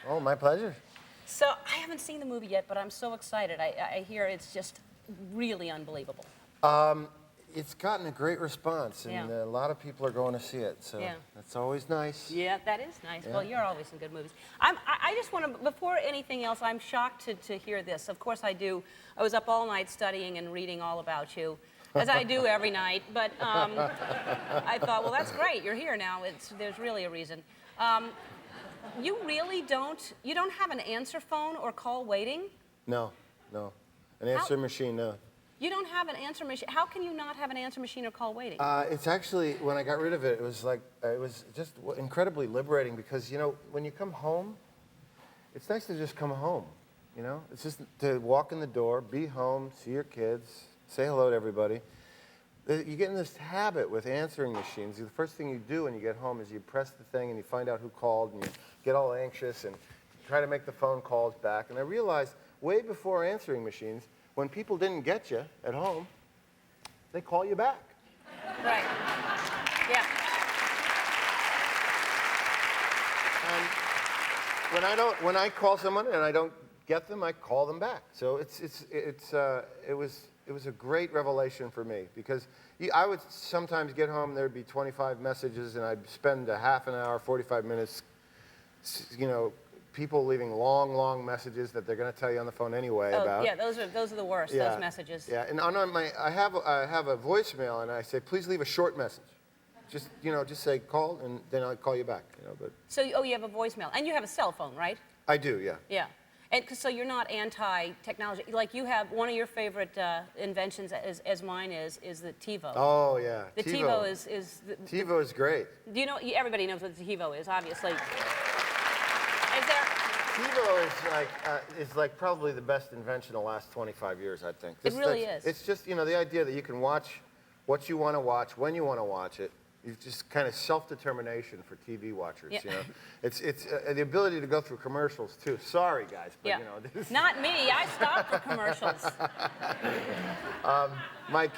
Oh, my pleasure. So I haven't seen the movie yet, but I'm so excited. I hear it's just really unbelievable. It's gotten a great response, and Yeah. a lot of people are going to see it, so Yeah. that's always nice. Yeah, that is nice. Yeah. Well, you're always in good movies. I just want to, before anything else, I'm shocked to hear this. Of course I do. I was up all night studying and reading all about you, as I do every night, but I thought, well, that's great. You're here now. There's really a reason. You really you don't have an answer phone or call waiting? No, no. An answer machine, no. You don't have an answer machine. How can you not have an answer machine or call waiting? It's actually, when I got rid of it, it was like, it was just incredibly liberating because, you know, when you come home, it's nice to just come home, you know? It's just to walk in the door, be home, see your kids, say hello to everybody. You get in this habit with answering machines. The first thing you do when you get home is you press the thing and you find out who called and you get all anxious and try to make the phone calls back. And I realized way before answering machines, when people didn't get you at home, they call you back. Right. Yeah. And when I call someone and I don't get them, I call them back. So it was a great revelation for me because I would sometimes get home, there'd be 25 messages, and I'd spend a half an hour, 45 minutes, you know, people leaving long, long messages that they're going to tell you on the phone anyway about. Yeah, those are the worst. Yeah. Those messages. Yeah, and on I have a voicemail, and I say, please leave a short message. Just say call, and then I'll call you back. You know, but. So you have a voicemail, and you have a cell phone, right? I do, yeah. Yeah, and so you're not anti-technology. Like you have one of your favorite inventions, as mine is the TiVo. Oh yeah. The TiVo is. TiVo is great. Do you know? Everybody knows what the TiVo is, obviously. Is there? TiVo is like probably the best invention of the last 25 years, I think. It really is. It's just, you know, the idea that you can watch what you want to watch, when you want to watch it. It's just kind of self-determination for TV watchers, you know. It's the ability to go through commercials, too. Sorry, guys, but, you know. This Not me. I stopped for commercials. My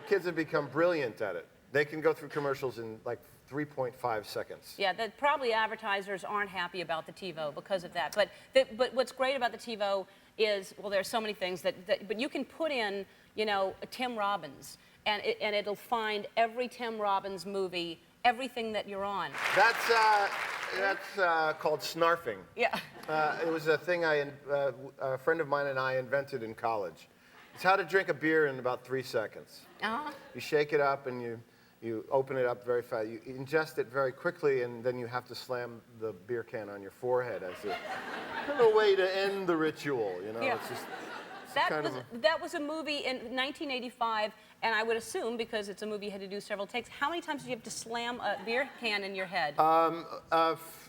kids have become brilliant at it. They can go through commercials in like 3.5 seconds. Yeah, that probably advertisers aren't happy about the TiVo because of that. But what's great about the TiVo is, well, there's so many things but you can put in, you know, Tim Robbins, and it'll find every Tim Robbins movie, everything that you're on. That's called Snarfing. Yeah. It was a thing a friend of mine and I invented in college. It's how to drink a beer in about 3 seconds. Uh-huh. You shake it up and you open it up very fast. You ingest it very quickly, and then you have to slam the beer can on your forehead as a way to end the ritual. You know, Yeah. it's just that was a movie in 1985, and I would assume, because it's a movie you had to do several takes, how many times did you have to slam a beer can in your head?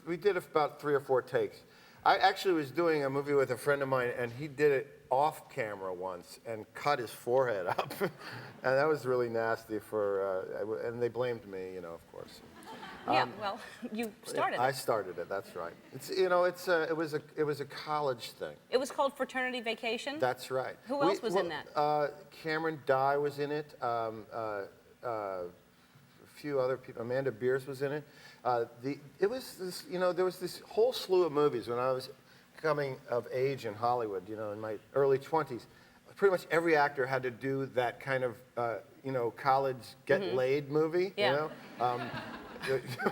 We did about 3 or 4 takes. I actually was doing a movie with a friend of mine, and he did it off camera once and cut his forehead up, and that was really nasty and they blamed me, you know, of course. Yeah, well, you started I it. started it. That's right. It's, you know, it was a college thing. It was called Fraternity Vacation? That's right. Who else was in that? Cameron Dye was in it. A few other people. Amanda Beers was in it. It was this, you know, there was this whole slew of movies when I was coming of age in Hollywood, you know, in my early 20s. Pretty much every actor had to do that kind of, you know, college get-laid movie, Yeah. you know?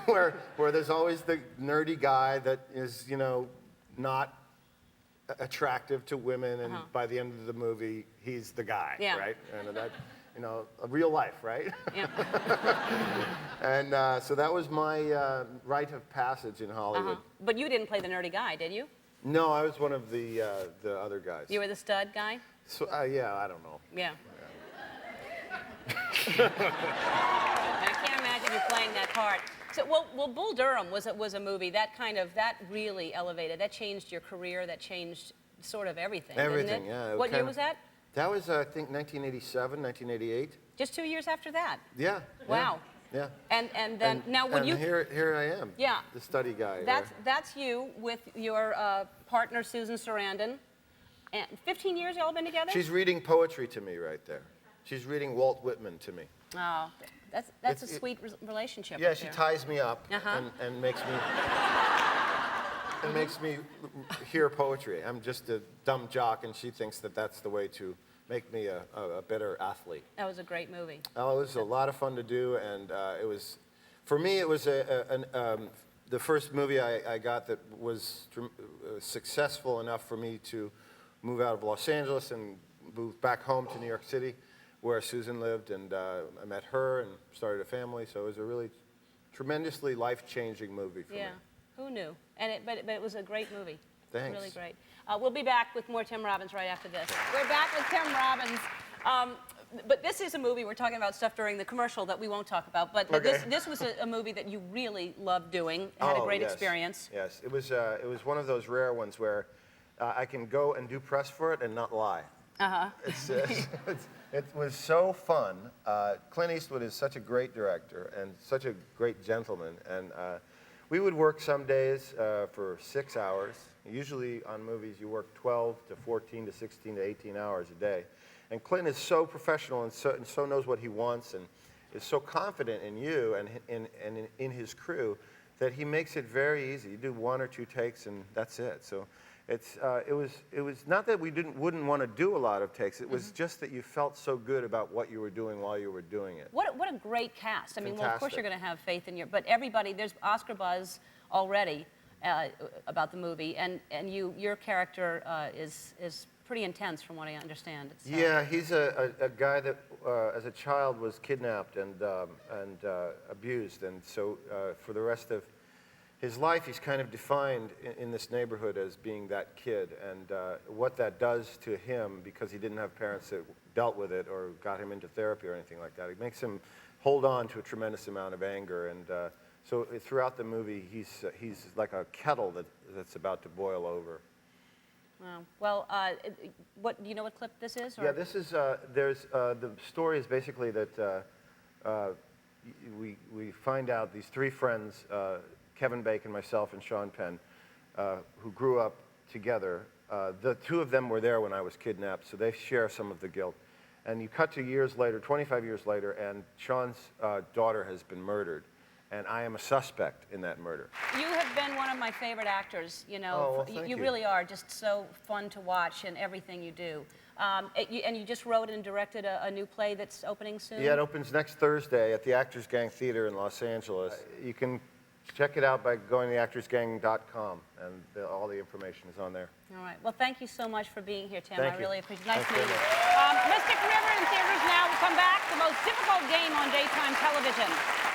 where there's always the nerdy guy that is, you know, not attractive to women, and by the end of the movie, he's the guy, right? And that, you know, real life, right? Yeah. And so that was my rite of passage in Hollywood. But you didn't play the nerdy guy, did you? No, I was one of the other guys. You were the stud guy? So, yeah, I don't know. Yeah. I can't imagine you playing that part. So, well, Bull Durham was a movie that really elevated. That changed your career. That changed sort of everything. Everything, didn't it? yeah. What year was that? That was, I think, 1987, 1988. Just 2 years after that. Yeah. Wow. Yeah. And then now when you here I am. Yeah. The study guy. That's you with your partner Susan Sarandon. And 15 years y'all been together? She's reading poetry to me right there. She's reading Walt Whitman to me. Oh, that's a sweet relationship. Yeah, right she there. ties me up and makes me and makes me hear poetry. I'm just a dumb jock, and she thinks that that's the way to make me a better athlete. That was a great movie. Oh, it was a lot of fun to do, and it was, for me, it was the first movie I got that was successful enough for me to move out of Los Angeles and move back home to New York City, where Susan lived, and I met her and started a family. So it was a really tremendously life-changing movie for me. Yeah, who knew? But it was a great movie. Thanks. Really great. We'll be back with more Tim Robbins right after this. We're back with Tim Robbins. But this is a movie, we're talking about stuff during the commercial that we won't talk about, but Okay. this was a movie that you really loved doing, had a great experience. Yes, it was one of those rare ones where I can go and do press for it and not lie. Uh-huh. It was so fun. Clint Eastwood is such a great director and such a great gentleman, and we would work some days for 6 hours. Usually on movies you work 12 to 14 to 16 to 18 hours a day. And Clint is so professional and so knows what he wants and is so confident in you and in his crew that he makes it very easy. You do 1 or 2 takes and that's it. So it was not that we wouldn't want to do a lot of takes. It was just that you felt so good about what you were doing while you were doing it. What a great cast. I mean, well, of course Fantastic. you're going to have faith in but everybody, there's Oscar buzz already about the movie, and your character is pretty intense from what I understand. Yeah, he's a guy that as a child was kidnapped and abused, and so for the rest of his life he's kind of defined in this neighborhood as being that kid, and what that does to him, because he didn't have parents that dealt with it or got him into therapy or anything like that, it makes him hold on to a tremendous amount of anger, and so throughout the movie he's like a kettle that's about to boil over. Wow. Well, do you know what clip this is? Or? Yeah, this is, the story is basically that we find out these 3 friends, Kevin Bacon, myself, and Sean Penn, who grew up together. The 2 of them were there when I was kidnapped, so they share some of the guilt. And you cut to years later, 25 years later, and Sean's daughter has been murdered. And I am a suspect in that murder. You have been one of my favorite actors, you know. Oh, well, thank you. You really are just so fun to watch in everything you do. And you just wrote and directed a new play that's opening soon? Yeah, it opens next Thursday at the Actors Gang Theater in Los Angeles. You can check it out by going to theactorsgang.com, and all the information is on there. All right. Well, thank you so much for being here, Tim. Thank I you. really appreciate it. Nice Thanks meeting very you. Mystic River in theaters now. We'll come back. The most difficult game on daytime television.